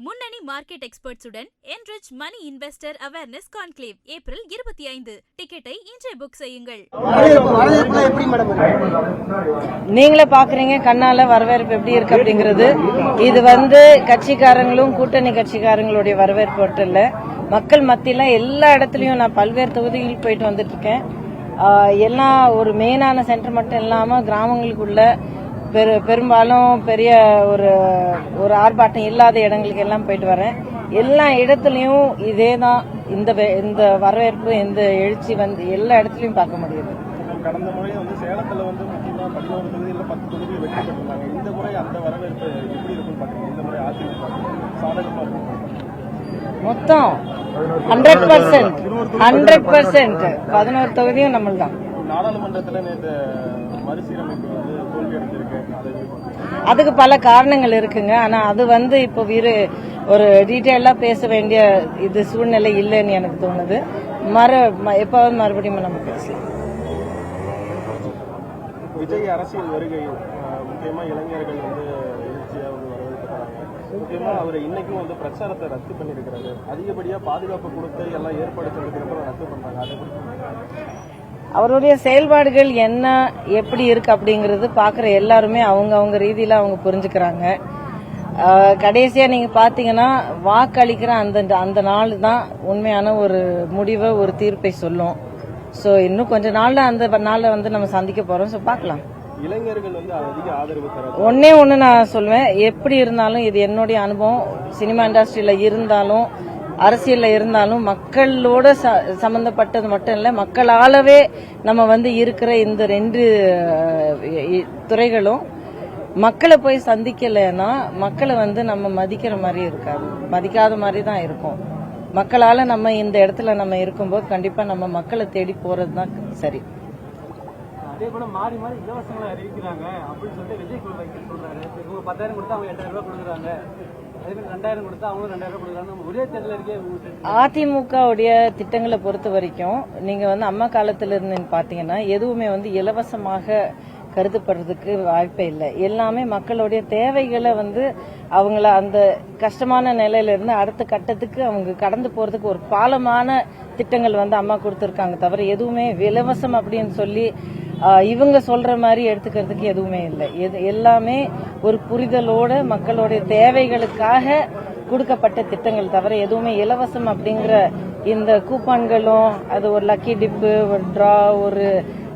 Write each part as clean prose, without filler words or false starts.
முன்னணி market எக்ஸ்பர்ட்ஸுடன் enrich money investor awareness conclave April 25. டிக்கெட்டை இன்றே புக் செய்யுங்கள். நீங்களே பாக்குறீங்க கண்ணால வரவேற்பு எப்படி இருக்கு அப்படிங்கிறது. இது கட்சிக்காரங்களும் கூட்டணி கட்சிக்காரங்களுடைய வரவேற்பு மட்டும் இல்ல, மக்கள் மத்தியில எல்லா இடத்துலயும் நான் பல்வேறு தொகுதிகளில் போயிட்டு வந்துட்டு இருக்கேன். எல்லாம் ஒரு மெயினான சென்டர் மட்டும் இல்லாம கிராமங்களுக்குள்ள பெரும்பாலும் பெரிய ஒரு ஆர்ப்பாட்டம் இல்லாத இடங்களுக்கு எல்லாம் போயிட்டு வரேன். எல்லா இடத்துலயும் இதேதான், இந்த வரவேற்பு, இந்த எழுச்சி எல்லா இடத்துலயும் பார்க்க முடியுது. கடந்த முறை சேலத்துல முக்கியமா 11 தொகுதியில் 10 தொகுதியில் வெற்றி பெற்றிருந்தாங்க. இந்த முறை அந்த வரவேற்பு எப்படி இருக்குன்னு பாத்தீங்கன்னா, இந்த முறை அதிமுக சாதகமா இருக்கும். மொத்தம் 100% 11 தொகுதியும் நம்மள்தான். நாடாளுமன்றத்தில் நேற்று மறுசீரமைப்பு தோல்வி அடைஞ்சிருக்கு. அதுக்கு பல காரணங்கள் இருக்குங்க. ஆனா அது இப்போ ஒரு டீட்டெயிலா பேச வேண்டிய சூழ்நிலை இல்லைன்னு எனக்கு தோணுது. எப்பாவது மறுபடியும் நம்ம பேசலாம். விஜய் அரசியல் வருகை முக்கியமா இளைஞர்கள் எழுச்சியா வரவேற்கிறாங்க. முக்கியமா அவர் இன்னைக்கும் பிரச்சாரத்தை ரத்து பண்ணிருக்கிறாரு. அதிகப்படியா பாதுகாப்பு கொடுத்து எல்லாம் ஏற்பாடு செஞ்சிருக்கிறப்ப ரத்து பண்றாங்க. அதை குறித்து அவருடைய செயல்பாடுகள் என்ன எப்படி இருக்கு அப்படிங்கறது பாக்குற எல்லாருமே அவங்க ரீதியில அவங்க புரிஞ்சுக்கிறாங்க. கடைசியா நீங்க பாத்தீங்கன்னா வாக்களிக்கிற அந்த நாள் தான் உண்மையான ஒரு முடிவை, ஒரு தீர்ப்பை சொல்லும். சோ இன்னும் கொஞ்ச நாள்ல அந்த நாளை நம்ம சந்திக்க போறோம். சோ பாக்கலாம். இளைஞர்கள் அதிக ஆதரவு தர ஒன்னு நான் சொல்லுவேன், எப்படி இருந்தாலும் இது என்னுடைய அனுபவம். சினிமா இண்டஸ்ட்ரியில இருந்தாலும் அரசியல்ல இருந்தாலும் மக்களோட சம்பந்தப்பட்டது மட்டும் இல்ல, மக்களாலவே நம்ம இருக்கிற இந்த 2 துறைகளும் மக்களை போய் சந்திக்கலன்னா மக்களை நம்ம மதிக்கிற மாதிரி இருக்காது, மதிக்காத மாதிரி தான் இருக்கும். மக்களால நம்ம இந்த இடத்துல நம்ம இருக்கும்போது கண்டிப்பா நம்ம மக்களை தேடி போறதுதான் சரி. அதே போல மாறி மாறி இலவசங்களை அறிவிக்கிறாங்க அப்படின்னு சொல்லிட்டு விஜய் சொல்றாரு. 10,000 கொடுத்தா அவங்க 8,000 ரூபாய் கொடுக்குறாங்க, அதே மாதிரி 2,000 கொடுத்தா அவங்க 2,000 ரூபாய் கொடுக்குறாங்க. ஒரே தேர்தல் அதிமுகவுடைய திட்டங்களை பொறுத்த வரைக்கும் நீங்க அம்மா காலத்துல இருந்து பாத்தீங்கன்னா எதுவுமே இலவசமாக கருதப்படுறதுக்கு வாய்ப்பே இல்லை. எல்லாமே மக்களுடைய தேவைகளை அவங்கள அந்த கஷ்டமான நிலையில இருந்து அடுத்த கட்டத்துக்கு அவங்க கடந்து போறதுக்கு ஒரு பாலமான திட்டங்கள் அம்மா கொடுத்திருக்காங்க. தவிர எதுவுமே இலவசம் அப்படின்னு சொல்லி இவங்க சொல்ற மாதிரி எடுத்துக்கிறதுக்கு எதுவுமே இல்லை. எல்லாமே ஒரு புரிதலோட மக்களுடைய தேவைகளுக்காக கொடுக்கப்பட்ட திட்டங்கள். தவிர எதுவுமே இலவசம் அப்படிங்கிற இந்த கூப்பான்களும் அது ஒரு லக்கி டிப்பு, ஒரு டிரா, ஒரு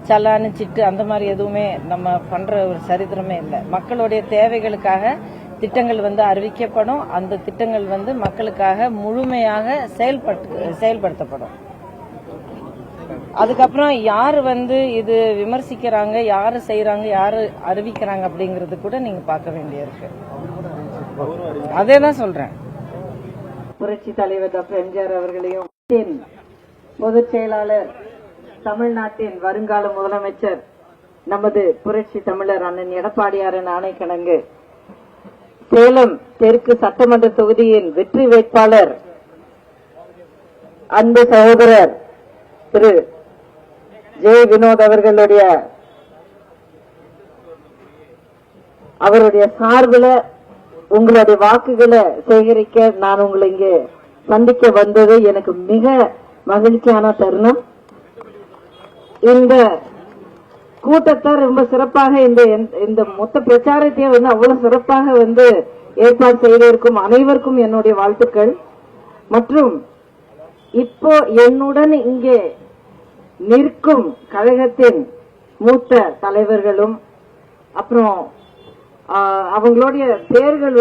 சலானு சிட்டு அந்த மாதிரி எதுவுமே நம்ம பண்ற ஒரு சரித்திரமே இல்லை. மக்களுடைய தேவைகளுக்காக திட்டங்கள் அறிவிக்கப்படும். அந்த திட்டங்கள் மக்களுக்காக முழுமையாக செயல்படுத்தப்படும். அதுக்கப்புறம் யாரு இது விமர்சிக்கிறாங்க, யாரு செய்யறாங்க, யாரு அறிவிக்கிறாங்க அப்படிங்கறது கூட நீங்க பார்க்க வேண்டியிருக்கு. அதேதான் சொல்றேன். புரட்சி தலைவர் டாக்டர் எம்ஜிஆர் அவர்களையும் பொதுச் செயலாளர், தமிழ்நாட்டின் வருங்கால முதலமைச்சர், நமது புரட்சி தமிழர் அண்ணன் எடப்பாடியாரின் ஆணைக்கிணங்கு சேலம் தெற்கு சட்டமன்ற தொகுதியின் வெற்றி வேட்பாளர் அன்பு சகோதரர் திரு ஜெய் வினோத் அவருடைய சார்பில் உங்களுடைய வாக்குகளை சேகரிக்க நான் உங்களை இங்கே சந்திக்க வந்தது எனக்கு மிக மகிழ்ச்சியான தருணம். இந்த கூட்டத்தை ரொம்ப சிறப்பாக இந்த மொத்த பிரச்சாரத்தையே அவ்வளவு சிறப்பாக ஏற்பாடு செய்திருக்கும் அனைவருக்கும் என்னுடைய வாழ்த்துக்கள். மற்றும் இப்போ என்னுடன் இங்கே நிற்கும் கழகத்தின் மூத்த தலைவர்களும், அப்புறம் அவங்களுடைய பேர்கள்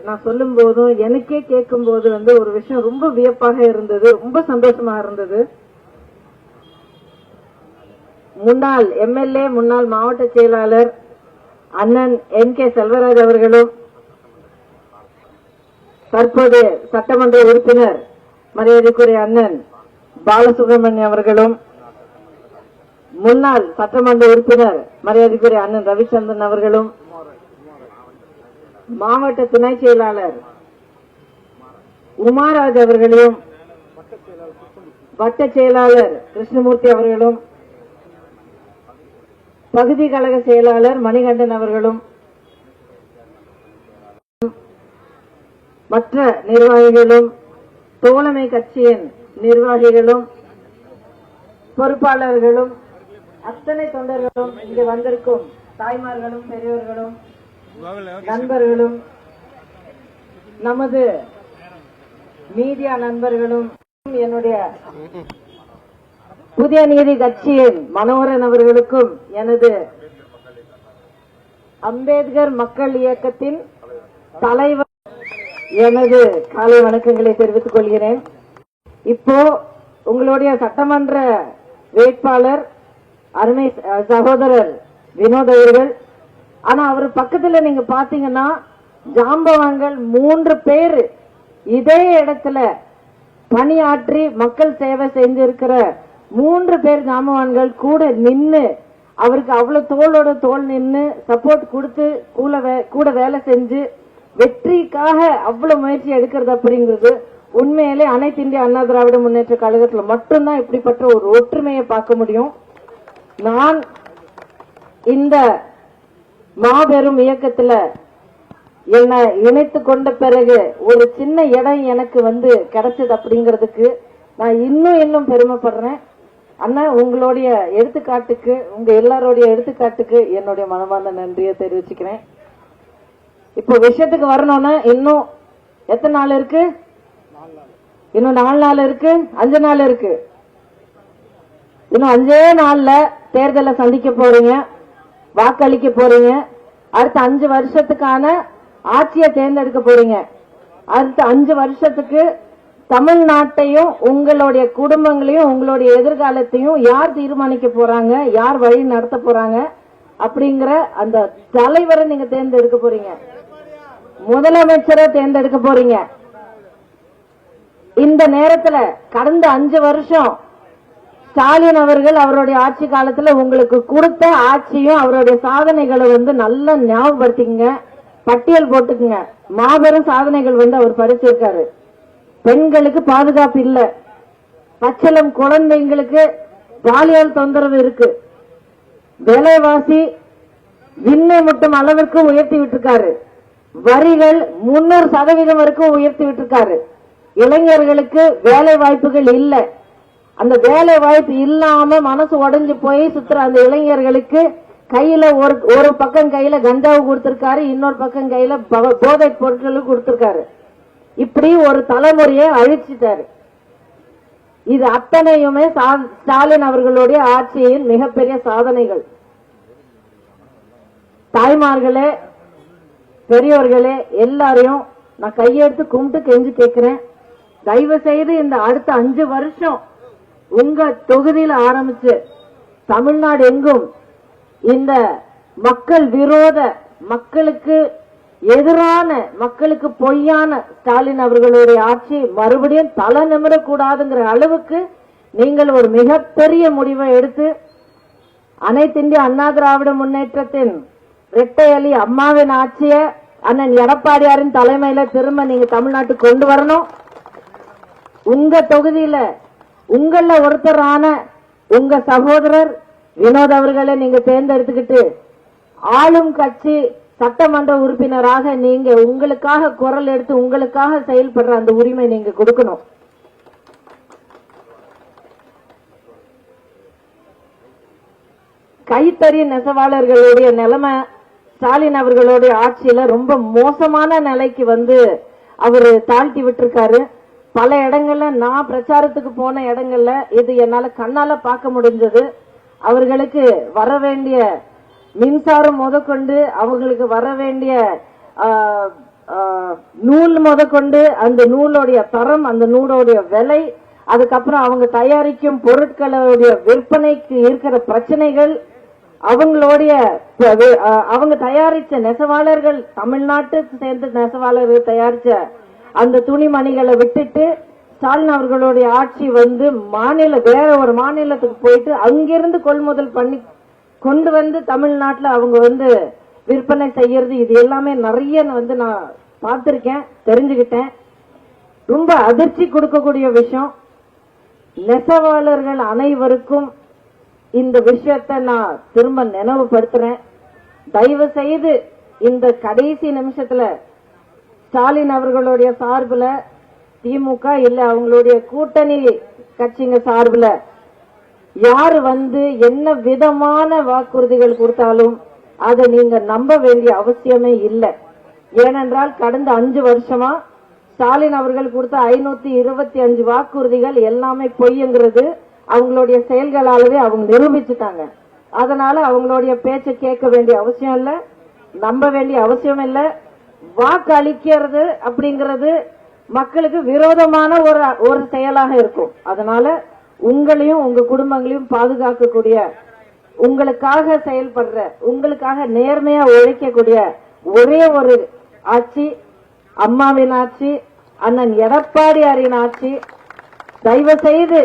நான் சொல்லும் போதும் எனக்கே கேட்கும் போது ஒரு விஷயம் ரொம்ப வியப்பாக இருந்தது, ரொம்ப சந்தோஷமா இருந்தது. முன்னாள் எம்எல்ஏ, முன்னாள் மாவட்ட செயலாளர் அண்ணன் என்.கே. செல்வராஜ் அவர்களும், தற்போது சட்டமன்ற உறுப்பினர் மரியாதைக்குரிய அண்ணன் பாலசுப்ரமணியம் அவர்களும், முன்னாள் சட்டமன்ற உறுப்பினர் மரியாதைக்குரிய அண்ணன் ரவிச்சந்திரன் அவர்களும், மாவட்ட துணை செயலாளர் உமாராஜ் அவர்களையும், வட்ட செயலாளர் கிருஷ்ணமூர்த்தி அவர்களும், பகுதி கழக செயலாளர் மணிகண்டன் அவர்களும், மற்ற நிர்வாகிகளும், தோழமை கட்சியின் நிர்வாகிகளும், பொறுப்பாளர்களும், அத்தனை தொண்டர்களும், இங்கே வந்திருக்கும் தாய்மார்களும், பெரியவர்களும், நண்பர்களும், நமது மீடியா நண்பர்களும், என்னுடைய புதிய நீதி கட்சியின் மனோகரன் அவர்களுக்கும், எனது அம்பேத்கர் மக்கள் இயக்கத்தின் தலைவர் எனது காலை வணக்கங்களை தெரிவித்துக் கொள்கிறேன். இப்போ உங்களுடைய சட்டமன்ற வேட்பாளர் அருமை சகோதரர் வினோத் அவர்கள், ஆனா அவர் பக்கத்துல நீங்க பாத்தீங்கன்னா ஜாம்பவான்கள் 3 பேர் இதே இடத்துல பணியாற்றி மக்கள் சேவை செஞ்சிருக்கிற 3 பேர் ஜாம்பவான்கள் கூட நின்னு அவருக்கு அவ்வளவு தோளோட தோல் நின்னு சப்போர்ட் கொடுத்து கூட வேலை செஞ்சு வெற்றிக்காக அவ்வளவு முயற்சி எடுக்கிறது அப்படிங்கிறது உண்மையிலே அனைத்து இந்திய அண்ணா திராவிட முன்னேற்ற கழகத்துல மட்டும்தான் இப்படிப்பட்ட ஒரு ஒற்றுமையை பார்க்க முடியும். நான் இந்த மாபெரும் இயக்கத்துல என்னை இணைத்து கொண்ட பிறகு ஒரு சின்ன இடம் எனக்கு கிடைச்சது அப்படிங்கிறதுக்கு நான் இன்னும் பெருமைப்படுறேன். அண்ணா, உங்களுடைய எடுத்துக்காட்டுக்கு, உங்க எல்லாருடைய எடுத்துக்காட்டுக்கு என்னுடைய மனமார்ந்த நன்றியை தெரிவிச்சுக்கிறேன். இப்போ விஷயத்துக்கு வரணும்னா இன்னும் எத்தனை நாள் இருக்கு? இன்னும் 4 நாள் இருக்கு, 5 நாள் இருக்கு. இன்னும் 5 நாள்ல தேர்தலை சந்திக்க போறீங்க, வாக்களிக்க போறீங்க. அடுத்த 5 வருஷத்துக்கான ஆட்சியை தேர்ந்தெடுக்க போறீங்க. அடுத்த 5 வருஷத்துக்கு தமிழ்நாட்டையும் உங்களுடைய குடும்பங்களையும் உங்களுடைய எதிர்காலத்தையும் யார் தீர்மானிக்க போறாங்க, யார் வழி நடத்த போறாங்க அப்படிங்கிற அந்த தலைவரை நீங்க தேர்ந்தெடுக்க போறீங்க, முதலமைச்சரை தேர்ந்தெடுக்க போறீங்க. இந்த நேரத்துல கடந்த 5 வருஷம் ஸ்டாலின் அவர்கள் அவருடைய ஆட்சி காலத்துல உங்களுக்கு கொடுத்த ஆட்சியும் அவருடைய சாதனைகளை நல்லா ஞாபகப்படுத்திக்கங்க, பட்டியல் போட்டுக்குங்க. மாபெரும் சாதனைகள் அவர் படைச்சிருக்காரு. பெண்களுக்கு பாதுகாப்பு இல்ல, பச்சிளம் குழந்தைங்களுக்கு பாலியல் தொந்தரவு இருக்கு, விலைவாசி விண்ணை முட்டும் அளவிற்கு உயர்த்தி விட்டிருக்காரு, வரிகள் 300% வரைக்கும் உயர்த்தி விட்டிருக்காரு. இளைஞர்களுக்கு வேலை வாய்ப்புகள் இல்ல, அந்த வேலை வாய்ப்பு இல்லாம மனசு உடைஞ்சு போய் சுத்துற அந்த இளைஞர்களுக்கு கையில ஒரு பக்கம் கையில கஞ்சாவு கொடுத்திருக்காரு, இன்னொரு பக்கம் கையில போதை பொருட்களும் கொடுத்திருக்காரு. இப்படி ஒரு தலைமுறையை அழிச்சிட்டாரு. இது அத்தனையுமே ஸ்டாலின் அவர்களுடைய ஆட்சியின் மிகப்பெரிய சாதனைகள். தாய்மார்களே, பெரியவர்களே, எல்லாரையும் நான் கையெடுத்து கும்பிட்டு கெஞ்சி கேட்கிறேன், தயவு செய்து இந்த அடுத்த 5 வருஷம் உங்க தொகுதியில் ஆரம்பிச்சு தமிழ்நாடு எங்கும் இந்த மக்கள் விரோத, மக்களுக்கு எதிரான, மக்களுக்கு பொய்யான ஸ்டாலின் அவர்களுடைய ஆட்சி மறுபடியும் தலை நிமிரக்கூடாதுங்கிற அளவுக்கு நீங்கள் ஒரு மிகப்பெரிய முடிவை எடுத்து அனைத்து இந்திய அண்ணா திராவிட முன்னேற்றத்தின் இரட்டை அலி அம்மாவின் ஆட்சியை அண்ணன் எடப்பாடியாரின் தலைமையில திரும்ப நீங்க தமிழ்நாட்டுக்கு கொண்டு வரணும். உங்க தொகுதியில உங்கள ஒருத்தரான உங்க சகோதரர் வினோத் அவர்களை நீங்க தேர்ந்தெடுத்துக்கிட்டு ஆளும் கட்சி சட்டமன்ற உறுப்பினராக நீங்க உங்களுக்காக குரல் எடுத்து உங்களுக்காக செயல்படுற அந்த உரிமை நீங்க கொடுக்கணும். கைத்தறி நெசவாளர்களுடைய நிலைமை ஸ்டாலின் அவர்களுடைய ஆட்சியில ரொம்ப மோசமான நிலைக்கு அவரு தாழ்த்தி விட்டிருக்காரு. பல இடங்கள்ல நான் பிரச்சாரத்துக்கு போன இடங்கள்ல இது என்னால கண்ணால பார்க்க முடிஞ்சது. அவர்களுக்கு வர வேண்டிய மின்சாரம் முதற்கொண்டு, அவங்களுக்கு வர வேண்டிய நூல் முதற்கொண்டு, அந்த நூலுடைய தரம், அந்த நூலுடைய விலை, அதுக்கப்புறம் அவங்க தயாரிக்கும் பொருட்களுடைய விற்பனைக்கு இருக்கிற பிரச்சனைகள், அவங்க தயாரிச்ச நெசவாளர்கள், தமிழ்நாட்டுக்கு சேர்ந்த நெசவாளர்கள் தயாரிச்ச அந்த துணிமணிகளை விட்டுட்டு ஸ்டாலின் அவர்களுடைய ஆட்சி வேற ஒரு மாநிலத்துக்கு போயிட்டு அங்கிருந்து கொள்முதல் பண்ணி கொண்டு தமிழ்நாட்டில் அவங்க விற்பனை செய்யறது, இது எல்லாமே நிறைய நான் பார்த்திருக்கேன், தெரிஞ்சுக்கிட்டேன். ரொம்ப அதிர்ச்சி கொடுக்கக்கூடிய விஷயம். நெசவாளர்கள் அனைவருக்கும் இந்த விஷயத்தை நான் திரும்ப நினைவுபடுத்துறேன். தயவு செய்து இந்த கடைசி நிமிஷத்துல ஸ்டாலின் அவர்களுடைய சார்புல திமுக இல்ல அவங்களுடைய கூட்டணி கட்சிங்க சார்புல யாரு வந்து என்ன விதமான வாக்குறுதிகள் கொடுத்தாலும் அதை நீங்க நம்ப வேண்டிய அவசியமே இல்லை. ஏனென்றால் கடந்த 5 வருஷமா ஸ்டாலின் அவர்கள் கொடுத்த 525 வாக்குறுதிகள் எல்லாமே பொய்ங்கிறது அவங்களுடைய செயல்களாலவே அவங்க நிரூபிச்சுட்டாங்க. அதனால அவங்களுடைய பேச்சை கேட்க வேண்டிய அவசியம் இல்ல, நம்ப வேண்டிய அவசியம் இல்ல. வாக்கு அளிக்கிறது அப்படிங்கிறது மக்களுக்கு விரோதமான ஒரு செயலாக இருக்கும். அதனால உங்களையும் உங்க குடும்பங்களையும் பாதுகாக்கக்கூடிய, உங்களுக்காக செயல்படுற, உங்களுக்காக நேர்மையா உழைக்கக்கூடிய ஒரே ஒரு ஆட்சி அம்மாவின் ஆட்சி, அண்ணன் எடப்பாடியாரின் ஆட்சி. தயவு செய்து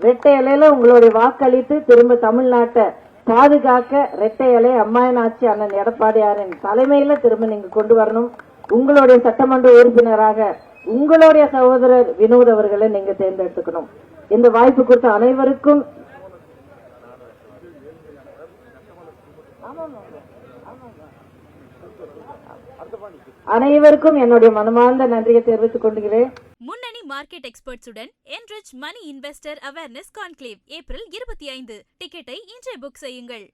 ரெட்டை இலையில உங்களுடைய வாக்களித்து திரும்ப தமிழ்நாட்டை பாதுகாக்க ரெட்டை இலை அம்மாவின் ஆட்சி அண்ணன் எடப்பாடியாரின் தலைமையில திரும்ப நீங்க கொண்டு வரணும். உங்களுடைய சட்டமன்ற உறுப்பினராக உங்களுடைய சகோதரர் வினோத் அவர்களை நீங்க தேர்ந்தெடுத்துக்கணும். இந்த வாய்ப்பு கொடுத்த அனைவருக்கும் என்னுடைய மனமார்ந்த நன்றியை தெரிவித்துக் கொள்கிறேன். முன்னணி market எக்ஸ்பர்ட்ஸுடன் enrich money investor awareness conclave April 25. டிக்கெட்டை இன்றே புக் செய்யுங்கள்.